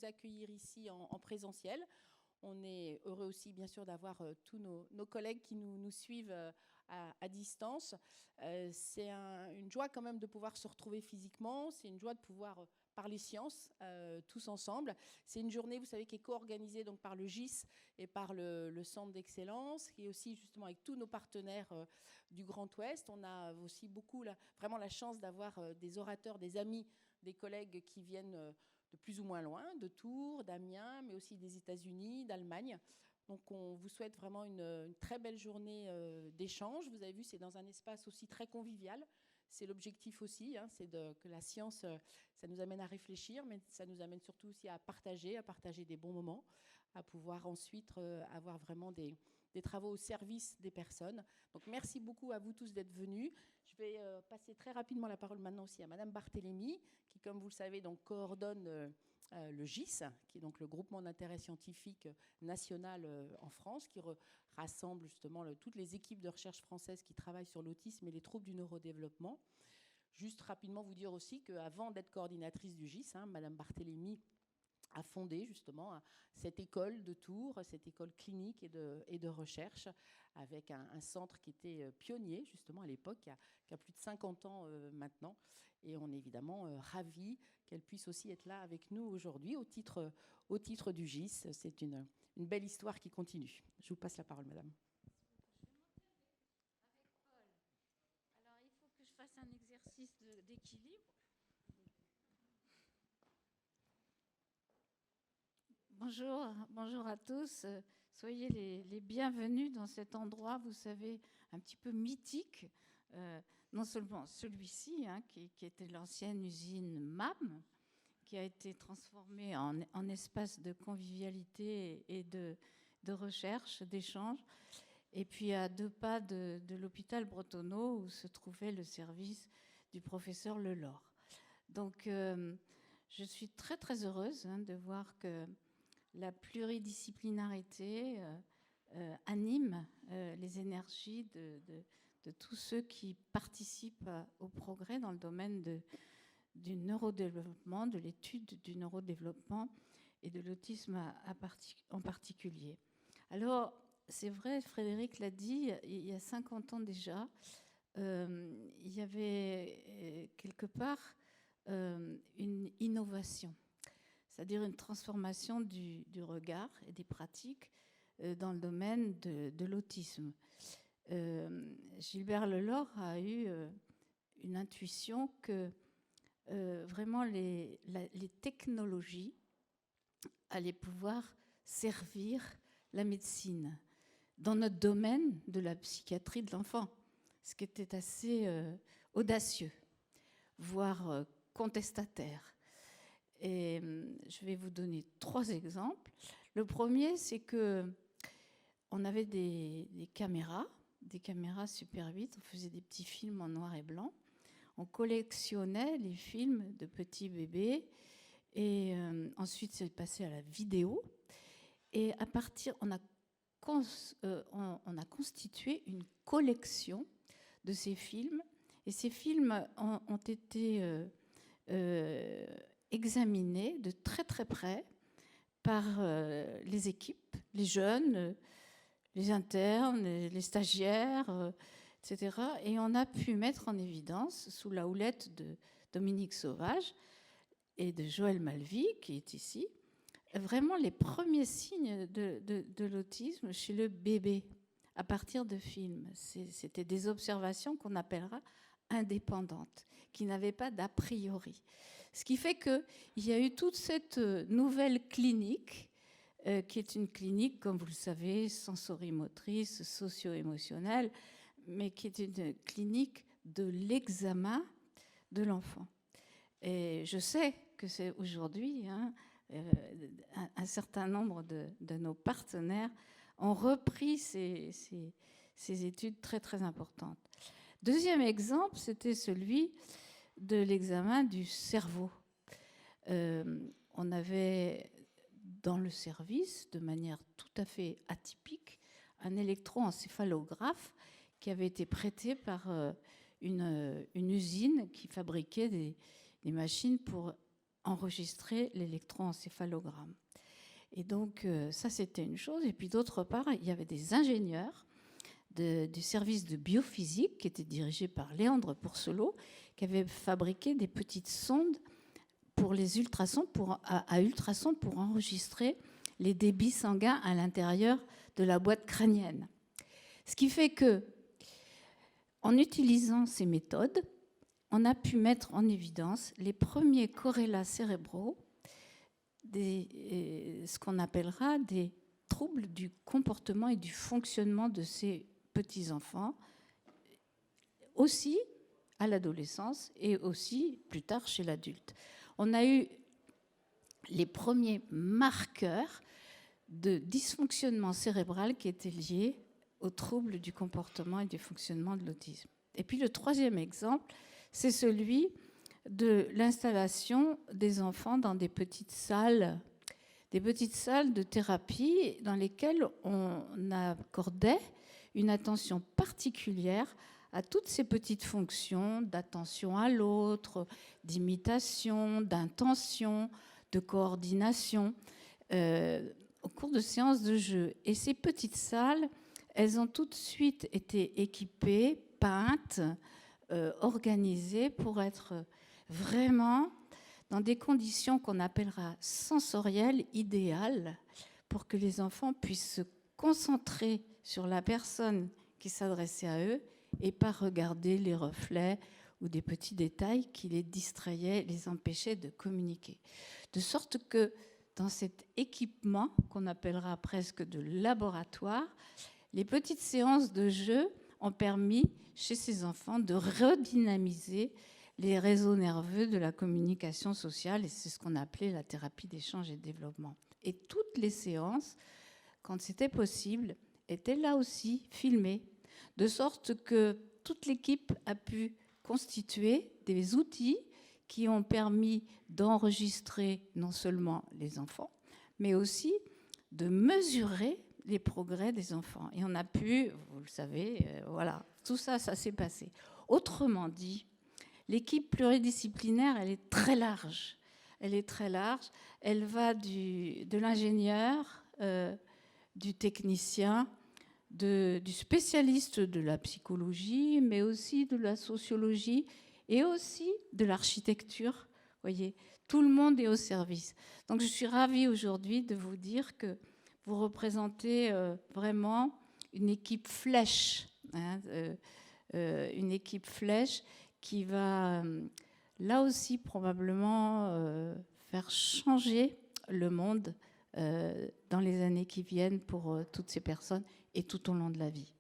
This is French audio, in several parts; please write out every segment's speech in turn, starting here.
vous accueillir ici en présentiel. On est heureux aussi, bien sûr, d'avoir tous nos collègues qui nous suivent à distance. C'est une joie quand même de pouvoir se retrouver physiquement. C'est une joie de pouvoir parler sciences tous ensemble. C'est une journée, vous savez, qui est co-organisée donc par le GIS et par le Centre d'Excellence, qui est aussi justement avec tous nos partenaires du Grand Ouest. On a aussi beaucoup, vraiment la chance d'avoir des orateurs, des amis, des collègues qui viennent de plus ou moins loin, de Tours, d'Amiens, mais aussi des États-Unis, d'Allemagne. Donc on vous souhaite vraiment une très belle journée d'échange. Vous avez vu, c'est dans un espace aussi très convivial. C'est l'objectif aussi, hein, c'est que la science, ça nous amène à réfléchir, mais ça nous amène surtout aussi à partager des bons moments, à pouvoir ensuite avoir vraiment des travaux au service des personnes. Donc merci beaucoup à vous tous d'être venus. Je vais passer très rapidement la parole maintenant aussi à Madame Barthélémy, qui, comme vous le savez, donc, coordonne le GIS, qui est donc le groupement d'intérêt scientifique national en France, qui rassemble justement toutes les équipes de recherche françaises qui travaillent sur l'autisme et les troubles du neurodéveloppement. Juste rapidement vous dire aussi qu'avant d'être coordinatrice du GIS, Madame Barthélémy a fondé justement cette école de Tours, cette école clinique et de recherche, avec un centre qui était pionnier justement à l'époque, qui a plus de 50 ans maintenant. Et on est évidemment ravis qu'elle puisse aussi être là avec nous aujourd'hui au titre du GIS. C'est une belle histoire qui continue. Je vous passe la parole, madame. Alors, il faut que je fasse un exercice d'équilibre. Bonjour à tous. Soyez les bienvenus dans cet endroit, vous savez, un petit peu mythique. Non seulement celui-ci, qui était l'ancienne usine MAM, qui a été transformée en espace de convivialité et de recherche, d'échange. Et puis à 2 pas de l'hôpital Bretonneau, où se trouvait le service du professeur Lelore. Donc, je suis très, très heureuse de voir que la pluridisciplinarité anime les énergies de tous ceux qui participent au progrès dans le domaine du neurodéveloppement, de l'étude du neurodéveloppement et de l'autisme en particulier. Alors, c'est vrai, Frédéric l'a dit, il y a 50 ans déjà, il y avait quelque part une innovation, c'est-à-dire une transformation du regard et des pratiques dans le domaine de l'autisme. Gilbert Lelore a eu une intuition que vraiment les technologies allaient pouvoir servir la médecine dans notre domaine de la psychiatrie de l'enfant, ce qui était assez audacieux, voire contestataire. Et je vais vous donner 3 exemples. Le premier, c'est qu'on avait des caméras Super 8, on faisait des petits films en noir et blanc, on collectionnait les films de petits bébés, et ensuite c'est passé à la vidéo, et à partir, on a constitué une collection de ces films, et ces films ont été examinés de très très près par les équipes, les jeunes, les internes, les stagiaires, etc. Et on a pu mettre en évidence, sous la houlette de Dominique Sauvage et de Joël Malvy, qui est ici, vraiment les premiers signes de l'autisme chez le bébé, à partir de films. C'était des observations qu'on appellera indépendantes, qui n'avaient pas d'a priori. Ce qui fait qu'il y a eu toute cette nouvelle clinique, qui est une clinique, comme vous le savez, sensorimotrice, socio-émotionnelle, mais qui est une clinique de l'examen de l'enfant. Et je sais que c'est aujourd'hui, un certain nombre de nos partenaires ont repris ces études très, très importantes. Deuxième exemple, c'était celui de l'examen du cerveau. On avait dans le service, de manière tout à fait atypique, un électroencéphalographe qui avait été prêté par une usine qui fabriquait des machines pour enregistrer l'électroencéphalogramme. Et donc, ça, c'était une chose. Et puis, d'autre part, il y avait des ingénieurs du service de biophysique qui était dirigé par Léandre Pourcelot, qui avait fabriqué des petites sondes pour les ultrasons, à ultrasons pour enregistrer les débits sanguins à l'intérieur de la boîte crânienne. Ce qui fait que, en utilisant ces méthodes, on a pu mettre en évidence les premiers corrélats cérébraux, ce qu'on appellera des troubles du comportement et du fonctionnement de ces petits-enfants, aussi à l'adolescence et aussi plus tard chez l'adulte. On a eu les premiers marqueurs de dysfonctionnement cérébral qui étaient liés aux troubles du comportement et du fonctionnement de l'autisme. Et puis le troisième exemple, c'est celui de l'installation des enfants dans des petites salles de thérapie dans lesquelles on accordait une attention particulière à toutes ces petites fonctions d'attention à l'autre, d'imitation, d'intention, de coordination au cours de séances de jeu. Et ces petites salles, elles ont tout de suite été équipées, peintes, organisées pour être vraiment dans des conditions qu'on appellera sensorielles, idéales, pour que les enfants puissent se concentrer sur la personne qui s'adressait à eux et pas regarder les reflets ou des petits détails qui les distrayaient, les empêchaient de communiquer. De sorte que dans cet équipement qu'on appellera presque de laboratoire, les petites séances de jeu ont permis chez ces enfants de redynamiser les réseaux nerveux de la communication sociale, et c'est ce qu'on appelait la thérapie d'échange et de développement. Et toutes les séances, quand c'était possible, étaient là aussi filmées, de sorte que toute l'équipe a pu constituer des outils qui ont permis d'enregistrer non seulement les enfants, mais aussi de mesurer les progrès des enfants. Et on a pu, vous le savez, voilà, tout ça, ça s'est passé. Autrement dit, l'équipe pluridisciplinaire, elle est très large. Elle est très large. Elle va de l'ingénieur, du technicien, du spécialiste de la psychologie, mais aussi de la sociologie et aussi de l'architecture. Vous voyez, tout le monde est au service. Donc je suis ravie aujourd'hui de vous dire que vous représentez vraiment une équipe flèche, hein, une équipe flèche qui va là aussi probablement faire changer le monde dans les années qui viennent pour toutes ces personnes et tout au long de la vie.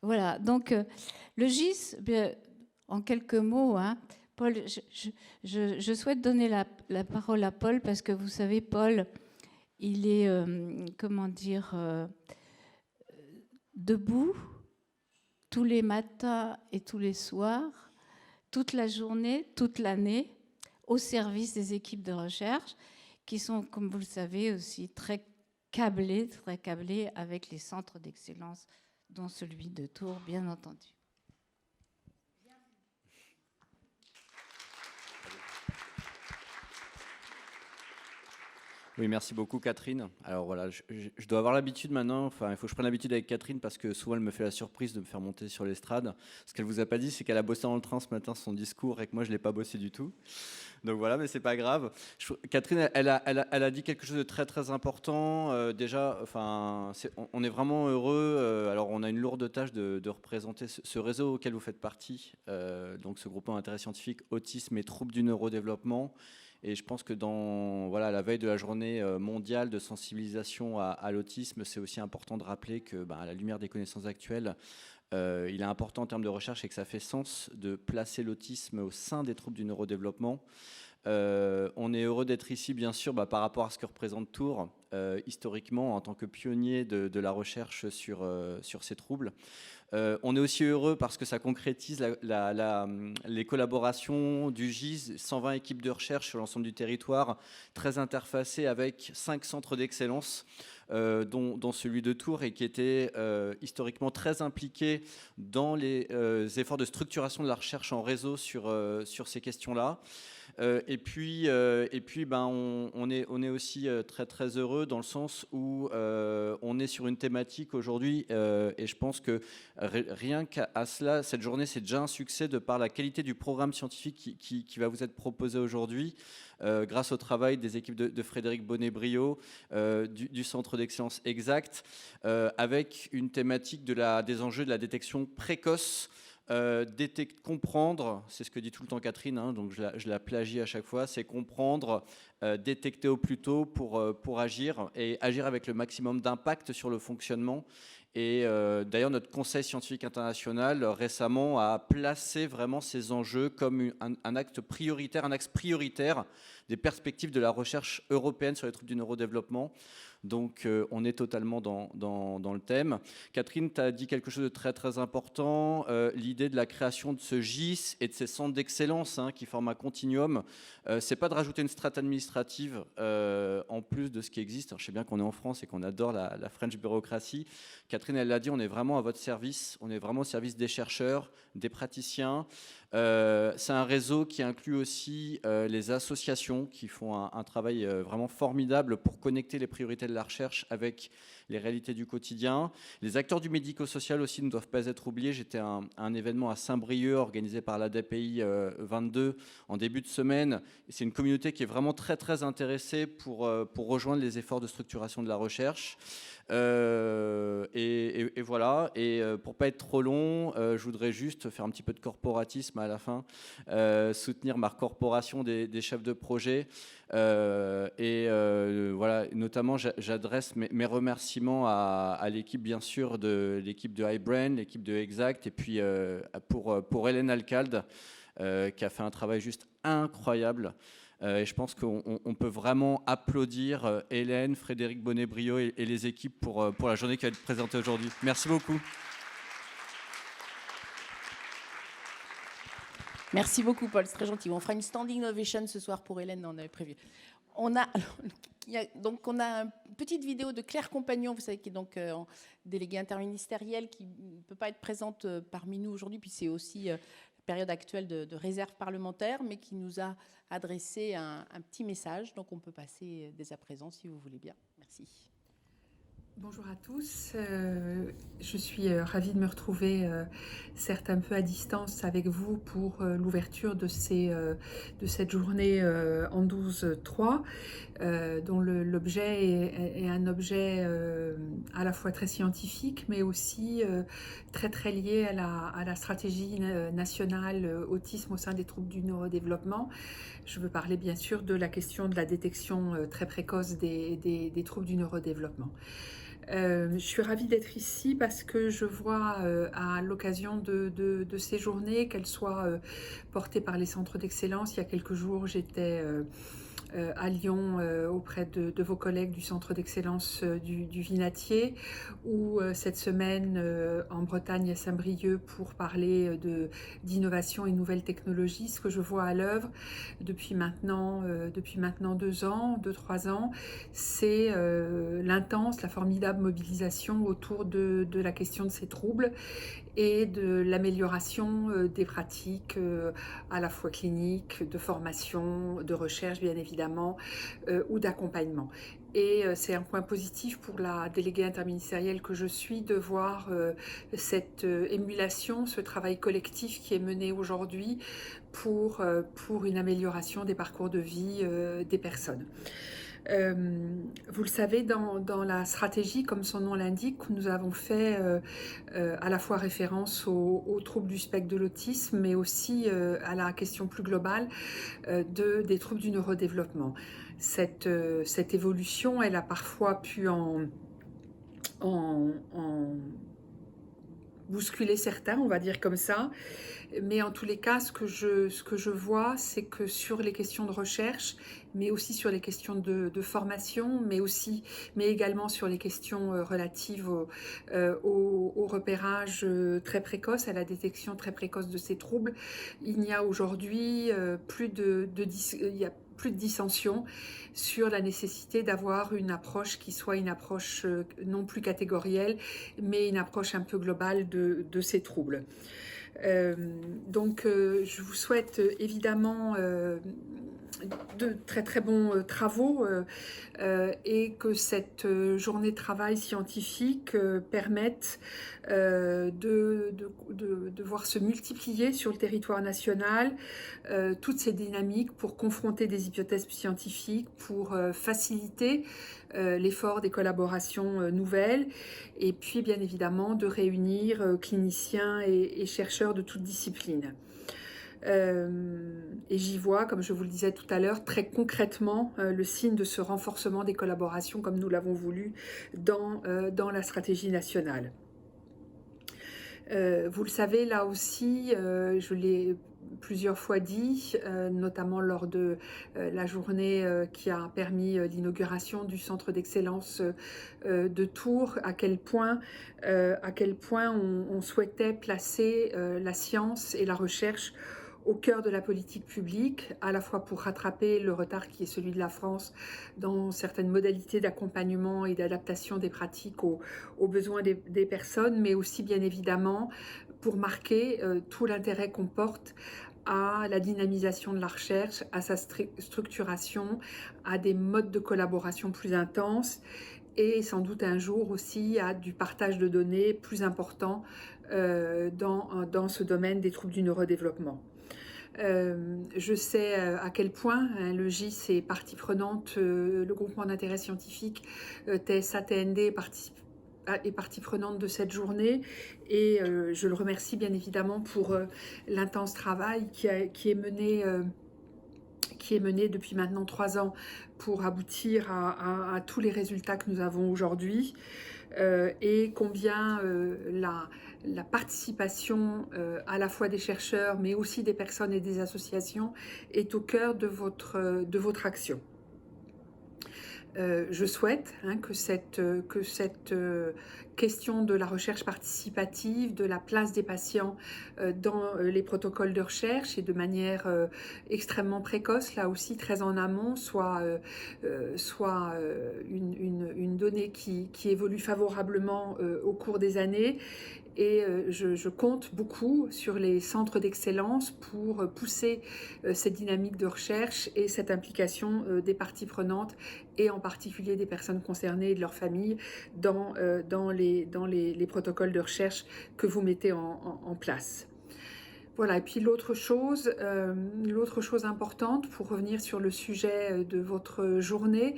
Voilà, donc le GIS, en quelques mots, hein, Paul, je souhaite donner la parole à Paul parce que vous savez, Paul, il est, debout tous les matins et tous les soirs, toute la journée, toute l'année, au service des équipes de recherche qui sont, comme vous le savez, aussi très câblés avec les centres d'excellence, dont celui de Tours, bien entendu. Oui, merci beaucoup Catherine. Alors voilà, je dois avoir l'habitude maintenant, enfin il faut que je prenne l'habitude avec Catherine parce que souvent elle me fait la surprise de me faire monter sur l'estrade. Ce qu'elle vous a pas dit, c'est qu'elle a bossé dans le train ce matin son discours et que moi je l'ai pas bossé du tout. Donc voilà, mais c'est pas grave. Catherine, elle a dit quelque chose de très très important. Déjà, enfin, on est vraiment heureux. Alors on a une lourde tâche de représenter ce réseau auquel vous faites partie. Donc ce groupement d'intérêt scientifique autisme et troubles du neurodéveloppement. Et je pense que dans la veille de la journée mondiale de sensibilisation à l'autisme, c'est aussi important de rappeler que, à la lumière des connaissances actuelles, il est important en termes de recherche et que ça fait sens de placer l'autisme au sein des troubles du neurodéveloppement. On est heureux d'être ici, bien sûr, par rapport à ce que représente Tours, historiquement, en tant que pionnier de la recherche sur ces troubles. On est aussi heureux parce que ça concrétise les collaborations du GIS, 120 équipes de recherche sur l'ensemble du territoire, très interfacées avec 5 centres d'excellence, dont celui de Tours, et qui était historiquement très impliqué dans les efforts de structuration de la recherche en réseau sur ces questions-là. On est aussi très très heureux dans le sens où on est sur une thématique aujourd'hui et je pense que rien qu'à cela, cette journée, c'est déjà un succès de par la qualité du programme scientifique qui va vous être proposé aujourd'hui. Grâce au travail des équipes de Frédéric Bonnet-Brio, du Centre d'Excellence Exact, avec une thématique des enjeux de la détection précoce, comprendre, c'est ce que dit tout le temps Catherine, hein, donc je la plagie à chaque fois, c'est comprendre, détecter au plus tôt pour agir, et agir avec le maximum d'impact sur le fonctionnement. Et d'ailleurs, notre Conseil scientifique international récemment a placé vraiment ces enjeux comme un axe prioritaire des perspectives de la recherche européenne sur les troubles du neurodéveloppement. Donc on est totalement dans le thème. Catherine, tu as dit quelque chose de très très important, l'idée de la création de ce GIS et de ces centres d'excellence qui forment un continuum. C'est pas de rajouter une strate administrative en plus de ce qui existe. Alors, je sais bien qu'on est en France et qu'on adore la French bureaucratie. Catherine, elle l'a dit, on est vraiment à votre service. On est vraiment au service des chercheurs, des praticiens. C'est un réseau qui inclut aussi les associations qui font un travail vraiment formidable pour connecter les priorités de la recherche avec les réalités du quotidien. Les acteurs du médico-social aussi ne doivent pas être oubliés. J'étais à un événement à Saint-Brieuc organisé par l'ADPI 22 en début de semaine. C'est une communauté qui est vraiment très très intéressée pour rejoindre les efforts de structuration de la recherche. Et voilà, et pour pas être trop long, je voudrais juste faire un petit peu de corporatisme à la fin, soutenir ma corporation des chefs de projet, voilà, notamment j'adresse mes remerciements à l'équipe, bien sûr, de l'équipe de iBrain, l'équipe de Exact, et puis pour Hélène Alcalde, qui a fait un travail juste incroyable. Et je pense qu'on peut vraiment applaudir Hélène, Frédéric Bonnet-Brio et les équipes pour la journée qui va être présentée aujourd'hui. Merci beaucoup. Merci beaucoup, Paul, c'est très gentil. On fera une standing ovation ce soir pour Hélène, on avait prévu. On a une petite vidéo de Claire Compagnon, vous savez, qui est donc déléguée interministérielle, qui ne peut pas être présente parmi nous aujourd'hui, puis c'est aussi période actuelle de réserve parlementaire, mais qui nous a adressé un petit message. Donc on peut passer dès à présent, si vous voulez bien. Merci. Bonjour à tous, je suis ravie de me retrouver certes un peu à distance avec vous pour l'ouverture de cette journée en 12-3 dont l'objet est un objet à la fois très scientifique mais aussi très très lié à la stratégie nationale autisme au sein des troubles du neurodéveloppement. Je veux parler bien sûr de la question de la détection très précoce des troubles du neurodéveloppement. Je suis ravie d'être ici parce que je vois à l'occasion de ces journées, qu'elles soient portées par les centres d'excellence. Il y a quelques jours, j'étais à Lyon auprès de vos collègues du centre d'excellence du Vinatier, ou cette semaine en Bretagne à Saint-Brieuc pour parler d'innovation et nouvelles technologies. Ce que je vois à l'œuvre depuis maintenant 2-3 ans, c'est la formidable mobilisation autour de la question de ces troubles et de l'amélioration des pratiques à la fois cliniques, de formation, de recherche bien évidemment, ou d'accompagnement. Et c'est un point positif pour la déléguée interministérielle que je suis de voir cette émulation, ce travail collectif qui est mené aujourd'hui pour une amélioration des parcours de vie des personnes. Vous le savez, dans la stratégie, comme son nom l'indique, nous avons fait à la fois référence aux troubles du spectre de l'autisme, mais aussi à la question plus globale des troubles du neurodéveloppement. Cette évolution, elle a parfois pu en bousculer certains, on va dire comme ça. Mais en tous les cas, ce que je vois, c'est que sur les questions de recherche, mais aussi sur les questions de formation, mais également sur les questions relatives au repérage très précoce, à la détection très précoce de ces troubles, il n'y a aujourd'hui plus de dissension sur la nécessité d'avoir une approche qui soit une approche non plus catégorielle, mais une approche un peu globale de ces troubles. Je vous souhaite évidemment de très très bons travaux et que cette journée de travail scientifique permette de voir se multiplier sur le territoire national toutes ces dynamiques pour confronter des hypothèses scientifiques, pour faciliter l'effort des collaborations nouvelles, et puis bien évidemment de réunir cliniciens et chercheurs de toutes disciplines. Et j'y vois, comme je vous le disais tout à l'heure, très concrètement le signe de ce renforcement des collaborations comme nous l'avons voulu dans la stratégie nationale. Vous le savez, là aussi, je l'ai plusieurs fois dit, notamment lors de la journée qui a permis l'inauguration du centre d'excellence de Tours, à quel point on souhaitait placer la science et la recherche au cœur de la politique publique, à la fois pour rattraper le retard qui est celui de la France dans certaines modalités d'accompagnement et d'adaptation des pratiques aux besoins des personnes, mais aussi bien évidemment pour marquer tout l'intérêt qu'on porte à la dynamisation de la recherche, à sa structuration, à des modes de collaboration plus intenses et sans doute un jour aussi à du partage de données plus important dans ce domaine des troubles du neurodéveloppement. Je sais à quel point le GIS est partie prenante, le groupement d'intérêt scientifique TSA-TND est partie prenante de cette journée, et je le remercie bien évidemment pour l'intense travail qui est mené depuis maintenant 3 ans pour aboutir à tous les résultats que nous avons aujourd'hui, et combien la participation à la fois des chercheurs mais aussi des personnes et des associations est au cœur de votre action. Je souhaite que cette question de la recherche participative, de la place des patients dans les protocoles de recherche et de manière extrêmement précoce, là aussi très en amont, soit une donnée qui évolue favorablement au cours des années. Et je compte beaucoup sur les centres d'excellence pour pousser cette dynamique de recherche et cette implication des parties prenantes, et en particulier des personnes concernées et de leurs familles dans les protocoles de recherche que vous mettez en place. Voilà, et puis l'autre chose importante, pour revenir sur le sujet de votre journée,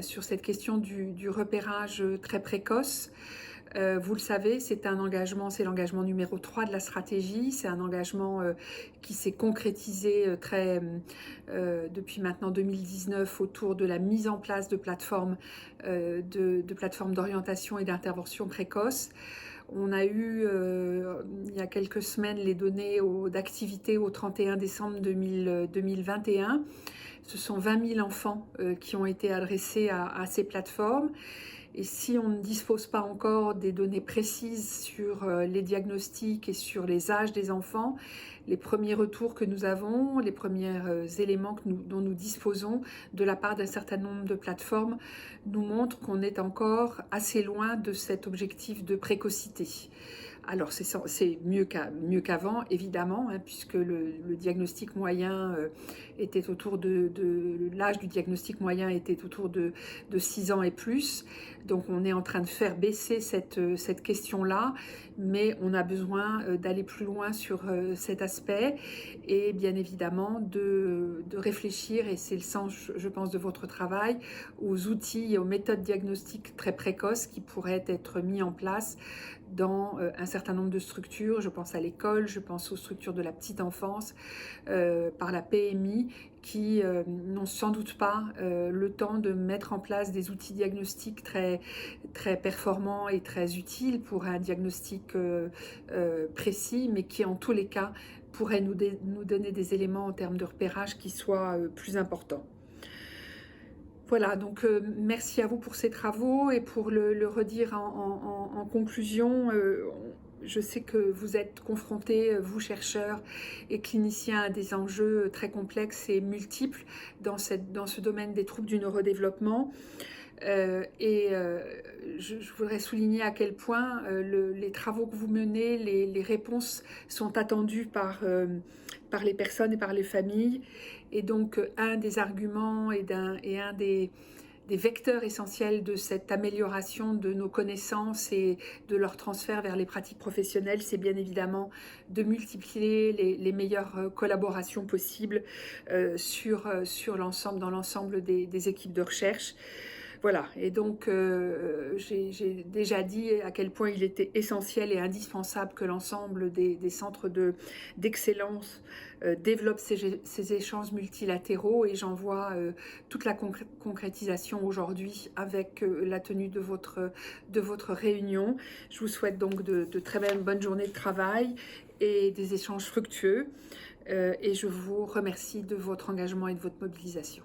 sur cette question du repérage très précoce. Vous le savez, c'est l'engagement numéro 3 de la stratégie. C'est un engagement qui s'est concrétisé depuis maintenant 2019 autour de la mise en place de plateformes d'orientation et d'intervention précoce. On a eu, il y a quelques semaines, les données d'activité au 31 décembre 2021. Ce sont 20 000 enfants qui ont été adressés à ces plateformes. Et si on ne dispose pas encore des données précises sur les diagnostics et sur les âges des enfants, les premiers retours que nous avons, les premiers éléments dont nous disposons de la part d'un certain nombre de plateformes nous montrent qu'on est encore assez loin de cet objectif de précocité. Alors c'est mieux qu'avant, évidemment, puisque le diagnostic moyen était autour l'âge du diagnostic moyen était autour de 6 ans et plus. Donc on est en train de faire baisser cette question-là, mais on a besoin d'aller plus loin sur cet aspect, et bien évidemment de réfléchir, et c'est le sens, je pense, de votre travail, aux outils et aux méthodes diagnostiques très précoces qui pourraient être mis en place dans un certain nombre de structures. Je pense à l'école, je pense aux structures de la petite enfance, par la PMI, qui n'ont sans doute pas le temps de mettre en place des outils diagnostiques très, très performants et très utiles pour un diagnostic précis, mais qui en tous les cas pourraient nous donner des éléments en termes de repérage qui soient plus importants. Voilà, donc merci à vous pour ces travaux, et pour le redire en conclusion, je sais que vous êtes confrontés, vous chercheurs et cliniciens, à des enjeux très complexes et multiples dans ce domaine des troubles du neurodéveloppement. Je voudrais souligner à quel point les travaux que vous menez, les réponses sont attendues par les personnes et par les familles. Et donc, un des arguments et un des vecteurs essentiels de cette amélioration de nos connaissances et de leur transfert vers les pratiques professionnelles, c'est bien évidemment de multiplier les meilleures collaborations possibles dans l'ensemble des équipes de recherche. Voilà, et donc j'ai déjà dit à quel point il était essentiel et indispensable que l'ensemble des centres d'excellence développent ces échanges multilatéraux, et j'en vois toute la concrétisation aujourd'hui avec la tenue de votre réunion. Je vous souhaite donc de très bonnes journées de travail et des échanges fructueux, et je vous remercie de votre engagement et de votre mobilisation.